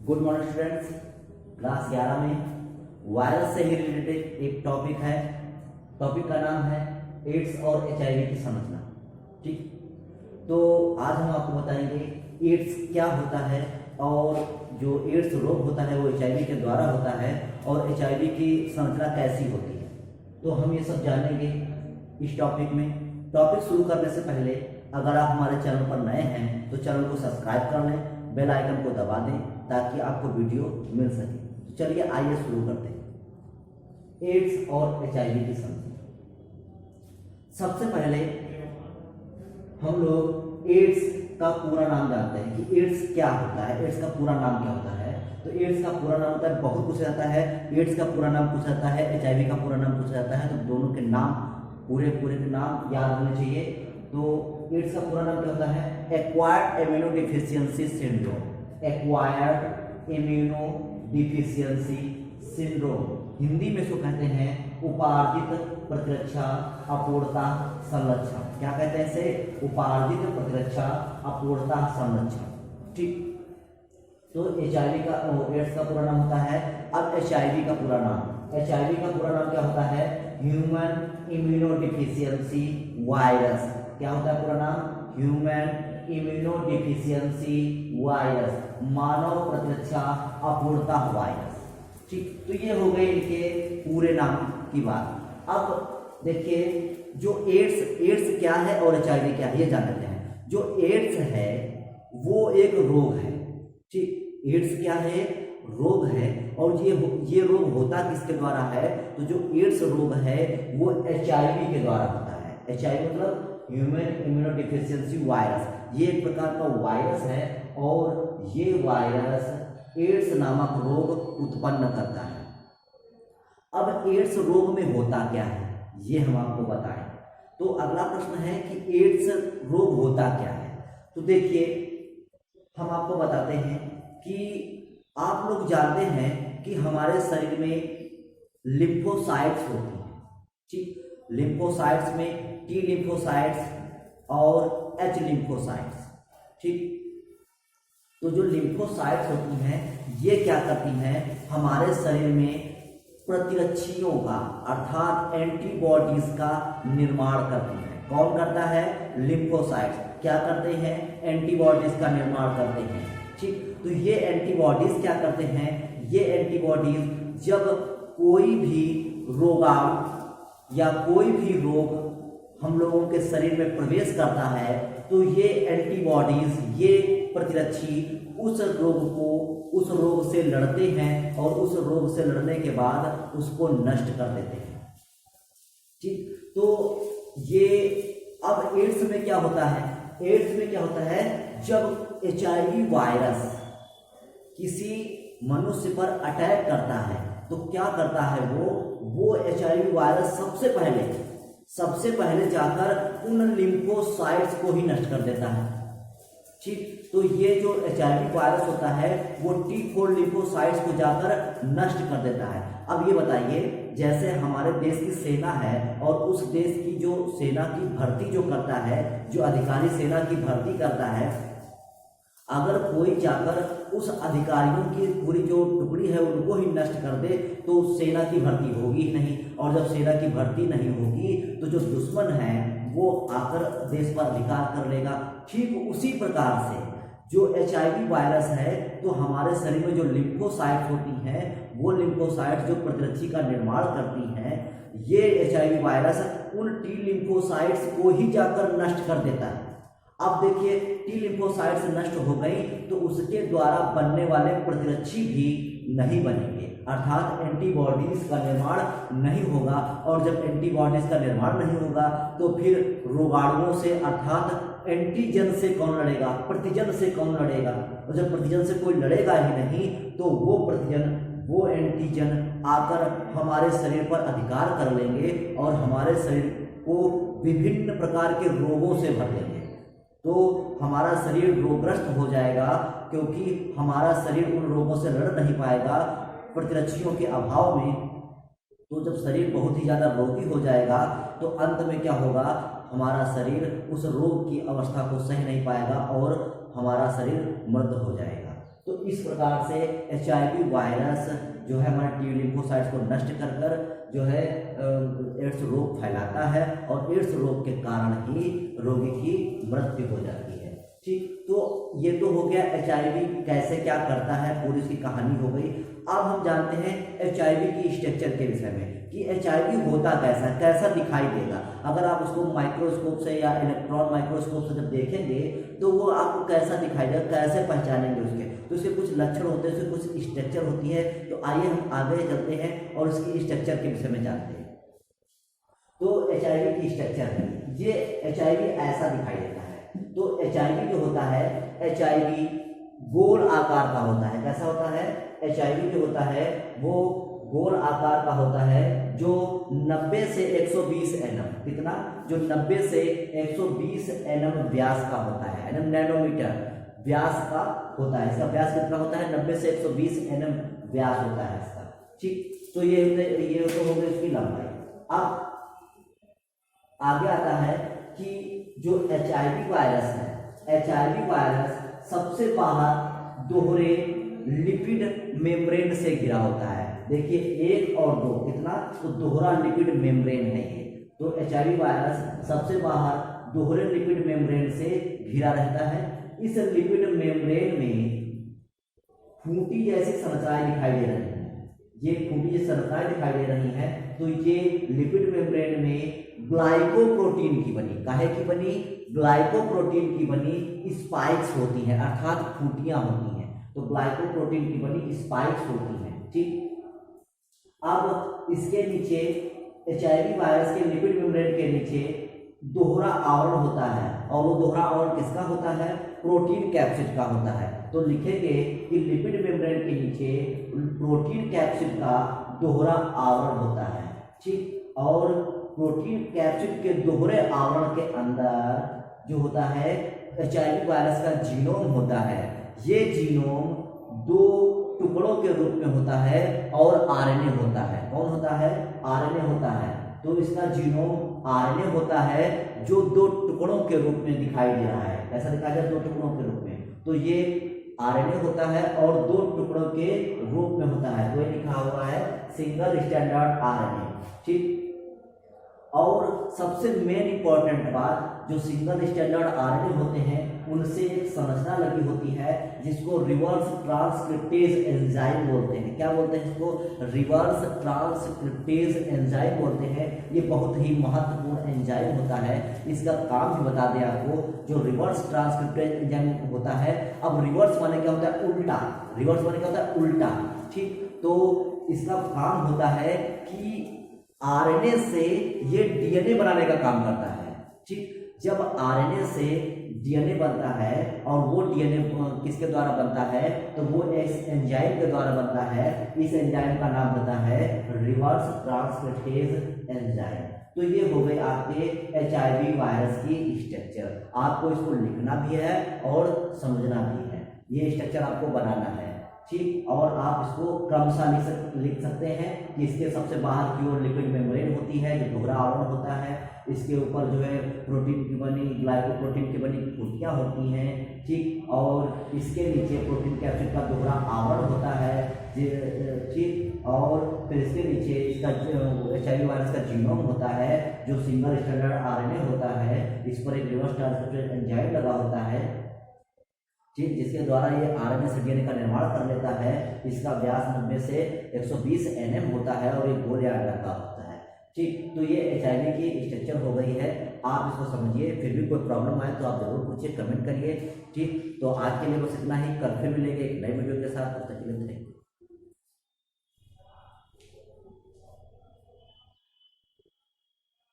Good morning students. Class 11 में virus से ही related एक टॉपिक है। टॉपिक का नाम है एड्स और एचआईवी की समझना। ठीक, तो आज हम आपको बताएंगे एड्स क्या होता है और जो एड्स रोग होता है वो एचआईवी के द्वारा होता है और एचआईवी की संरचना कैसी होती है। तो हम ये सब जानेंगे इस टॉपिक में। टॉपिक शुरू करने से पहले अगर आप हमारे चैनल पर नए हैं तो चैनल को सब्सक्राइब कर लें, बेल आइकन को दबा दें ताकि आपको वीडियो मिल सके। तो चलिए आइए शुरू करते हैं एड्स और एचआईवी की समझ। सबसे पहले हम लोग एड्स का पूरा नाम जानते हैं कि एड्स क्या होता है। एड्स का पूरा नाम क्या होता है? तो एड्स का पूरा नाम होता है, बहुत पूछा जाता है। एड्स का पूरा नाम पूछा जाता है, एचआईवी का पूरा नाम पूछा जाता है। तो दोनों के नाम पूरे के नाम याद होने चाहिए। तो एड्स का पूरा नाम क्या होता है? Acquired immunodeficiency syndrome. Acquired immunodeficiency syndrome, Hindi में इसको कहते हैं उपार्जित प्रतिरक्षा अपूर्णता संलक्षण। क्या कहते हैं इसे? उपार्जित प्रतिरक्षा अपूर्णता संलक्षण। ठीक, तो एचआईवी का एड्स का पूरा नाम होता है। अब एचआईवी का पूरा नाम, एचआईवी का पूरा नाम क्या होता है? Human immunodeficiency virus. क्या होता है पूरा नाम? ह्यूमन इम्यूनोडेफिशिएंसी वायरस, मानव प्रतिरक्षा अपूर्णता वायरस। ठीक, तो ये हो गए इनके पूरे नाम की बात। अब देखिए जो एड्स क्या है और एचआईवी क्या है ये जान लेते हैं। जो एड्स है वो एक रोग है। ठीक, एड्स क्या है? रोग है। और ये रोग होता किसके द्वारा है? तो जो एड्स रोग है वो एचआईवी के द्वारा होता है। एचआईवी मतलब ह्यूमन इम्यूनोडेफिशिएंसी वायरस। ये एक प्रकार का वायरस है और ये वायरस एड्स नामक रोग उत्पन्न करता है। अब एड्स रोग में होता क्या है ये हम आपको बताएं। तो अगला प्रश्न है कि एड्स रोग होता क्या है। तो देखिए हम आपको बताते हैं कि आप लोग जानते हैं कि हमारे शरीर में लिम्फोसाइट्स होती हैं। ठीक, लिम्फोसाइट्स में टी लिम्फोसाइट्स और एच लिम्फोसाइट्स। ठीक, तो जो लिम्फोसाइट्स होती हैं ये क्या करती हैं? हमारे शरीर में प्रतिरक्षियों का अर्थात एंटीबॉडीज का निर्माण करती हैं। कौन करता है? लिम्फोसाइट्स क्या करते हैं? एंटीबॉडीज का निर्माण करते हैं। ठीक, तो ये एंटीबॉडीज क्या करते हैं? ये एंटीबॉडीज जब कोई भी रोगाणु या कोई भी रोग हम लोगों के शरीर में प्रवेश करता है तो ये एंटीबॉडीज, ये प्रतिरक्षी उस रोग से लड़ते हैं और उस रोग से लड़ने के बाद उसको नष्ट कर देते हैं। ठीक, तो ये अब एड्स में क्या होता है? एड्स में क्या होता है? जब एचआईवी वायरस किसी मनुष्य पर अटैक करता है तो क्या करता है वो एचआईवी वायरस सबसे पहले जाकर उन लिम्फोसाइट्स को ही नष्ट कर देता है। ठीक, तो ये जो एचआईवी वायरस होता है वो T4 लिम्फोसाइट्स को जाकर नष्ट कर देता है। अब ये बताइए, जैसे हमारे देश की सेना है और उस देश की जो सेना की भर्ती जो करता है, जो अधिकारी सेना की भर्ती करता है, अगर कोई जाकर उस अधिकारियों की पूरी जो टुकड़ी है उनको ही नष्ट कर दे तो सेना की भर्ती होगी ही नहीं। और जब सेना की भर्ती नहीं होगी तो जो दुश्मन है वो आकर देश पर अधिकार कर लेगा। ठीक उसी प्रकार से जो एचआईवी वायरस है तो हमारे शरीर में जो लिम्फोसाइट्स होती हैं वो लिम्फोसाइट्स जो प्रतिरक्षी का निर्माण करती हैं, ये एचआईवी वायरस उन टी लिम्फोसाइट्स को ही जाकर नष्ट कर देता है। अब देखिए टी लिम्फोसाइट्स नष्ट हो गई तो उसके द्वारा बनने वाले प्रतिरक्षी भी नहीं बनेंगे, अर्थात एंटीबॉडीज का निर्माण नहीं होगा। और जब एंटीबॉडीज का निर्माण नहीं होगा तो फिर रोगाणुओं से अर्थात एंटीजन से कौन लड़ेगा? प्रतिजन से कौन लड़ेगा? और जब प्रतिजन से कोई लड़ेगा ही नहीं तो वो प्रतिजन, वो एंटीजन आकर हमारे शरीर पर अधिकार कर लेंगे और हमारे शरीर को विभिन्न प्रकार के रोगों से भर देंगे। तो हमारा शरीर रोगग्रस्त हो जाएगा क्योंकि हमारा शरीर उन रोगों से लड़ नहीं पाएगा प्रतिरक्षियों के अभाव में। तो जब शरीर बहुत ही ज़्यादा रोगी हो जाएगा तो अंत में क्या होगा? हमारा शरीर उस रोग की अवस्था को सह नहीं पाएगा और हमारा शरीर मृत हो जाएगा। तो इस प्रकार से HIV वायरस जो है हमारे टी लिम्फोसाइट्स को नष्ट कर कर जो है एड्स रोग फैलाता है और एड्स रोग के कारण ही रोगी की मृत्यु हो जाती है। ठीक, तो ये तो हो गया HIV कैसे क्या करता है, पूरी इसकी कहानी हो गई। अब हम जानते हैं HIV की स्ट्रक्चर के विषय में कि HIV होता कैसा दिखाई देगा। अगर आप उसको माइक्रोस्कोप से या इलेक्ट्रॉन माइक्रोस्कोप से जब देखेंगे तो वो आपको कैसा दिखाई देगा, कैसे पहचानेंगे उसके, तो उसके कुछ लक्षण होते हैं, उसकी कुछ स्ट्रक्चर होती है। तो आइए हम आगे चलते हैं और उसकी स्ट्रक्चर के विषय में जानते हैं। तो HIV की स्ट्रक्चर है, ये HIV ऐसा दिखाई देता है। तो HIV जो होता है, HIV गोल आकार का होता है। कैसा होता है? HIV जो होता है वो गोल आकार का होता है, जो 90 से 120 nm, कितना, जो 90 से 120 nm व्यास का होता है, नैनोमीटर व्यास का होता है। इसका व्यास कितना होता है? 90 से 120 nm व्यास होता है इसका। ठीक, तो ये तो हो गई इसकी लंबाई। अब आगे आता है कि जो HIV वायरस है, HIV वायरस सबसे बाहर दोहरे लिपिड मेम्ब्रेन से घिरा होता है। देखिए 1 और 2 कितना, तो दोहरा लिपिड मेम्ब्रेन है ये। तो HIV वायरस सबसे बाहर दोहरे लिपिड मेम्ब्रेन से घिरा रहता है। इस लिपिड मेम्ब्रेन में खूंटी जैसी संरचनाएं दिखाई दे रही हैं। ये खूंटी जैसी संरचनाएं दिखाई दे रही हैं। तो ये लिपिड मेम्ब्रेन में ग्लाइकोप्रोटीन की बनी, काहे की बनी? ग्लाइकोप्रोटीन की बनी स्पाइक्स होती हैं, अर्थात खूंटियां होती हैं। तो ग्लाइकोप्रोटीन की बनी स्पाइक्स होती हैं। ठीक, अब इसके नीचे HIV वायरस के लिपिड मेम्ब्रेन के नीचे दोहरा आवरण होता है, और वो दोहरा आवरण किसका होता है? प्रोटीन कैप्सिड का होता है। तो लिखेंगे कि लिपिड मेम्ब्रेन के नीचे प्रोटीन कैप्सिड का दोहरा आवरण होता है। ठीक, और प्रोटीन कैप्सिड के दोहरे आवरण के अंदर जो होता है HIV वायरस का जीनोम होता है। ये जीनोम 2 टुकड़ों के रूप में होता है और RNA होता है। कौन होता है? RNA होता है। तो इसका जीनोम RNA होता है जो 2 टुकड़ों के रूप में दिखाई दे रहा है। ऐसा दिखाई दे 2 टुकड़ों के रूप में। तो ये RNA होता है और 2 टुकड़ों के रूप में होता है। तो ये लिखा हुआ है सिंगल स्टैंडर्ड RNA। ठीक, और सबसे मेन इंपॉर्टेंट बात, जो सिंगल स्टैंडर्ड RNA होते हैं उनसे एक संरचना लगी होती है जिसको रिवर्स ट्रांसक्रिप्टेज एंजाइम बोलते हैं। क्या बोलते हैं इसको? रिवर्स ट्रांसक्रिप्टेज एंजाइम बोलते हैं। ये बहुत ही महत्वपूर्ण एंजाइम होता है। इसका काम भी बता दें आपको, जो रिवर्स ट्रांसक्रिप्टेज एंजाइम होता है। अब रिवर्स माने क्या होता है? उल्टा। रिवर्स माने क्या होता है? उल्टा। ठीक, तो इसका काम होता है कि RNA से ये DNA बनाने का काम करता है। ठीक, जब RNA से DNA बनता है और वो DNA किसके द्वारा बनता है? तो वो इस एंजाइम के द्वारा बनता है। इस एंजाइम का नाम होता है रिवर्स ट्रांसक्रिप्टेज एंजाइम। तो ये हो गए आपके HIV वायरस की स्ट्रक्चर। आपको इसको लिखना भी है और समझना भी है। ये स्ट्रक्चर आपको बनाना है। ठीक, और आप इसको क्रमशः लिख सकते हैं कि इसके सबसे बाहर की ओर लिपिड मेम्ब्रेन होती है जो दोहरा आवरण होता है। इसके ऊपर जो है प्रोटीन की बनी, ग्लाइकोप्रोटीन की बनी खूंटियां होती हैं। ठीक, और इसके नीचे प्रोटीन कैप्सिड का दोहरा आवरण होता है। ठीक, और फिर इसके नीचे इसका HIV वायरस का जीनोम होता है जो सिंगल स्टैंडर्ड RNA होता है। इस पर एक रिवर्स ट्रांसक्रिप्टेज एंजाइम लगा होता है। ठीक, जिसके द्वारा ये RNA से DNA का निर्माण कर लेता है। इसका व्यास 90 से 120 nm होता है और ये गोल आकार का होता है। ठीक, तो ये HIV की स्ट्रक्चर हो गई है। आप इसको समझिए, फिर भी कोई प्रॉब्लम आए तो आप जरूर पूछिए, कमेंट करिए। ठीक, तो आज के लिए बस इतना ही। कल फिर मिलेंगे एक नई वीडियो के साथ। तब तक के लिए थैंक यू।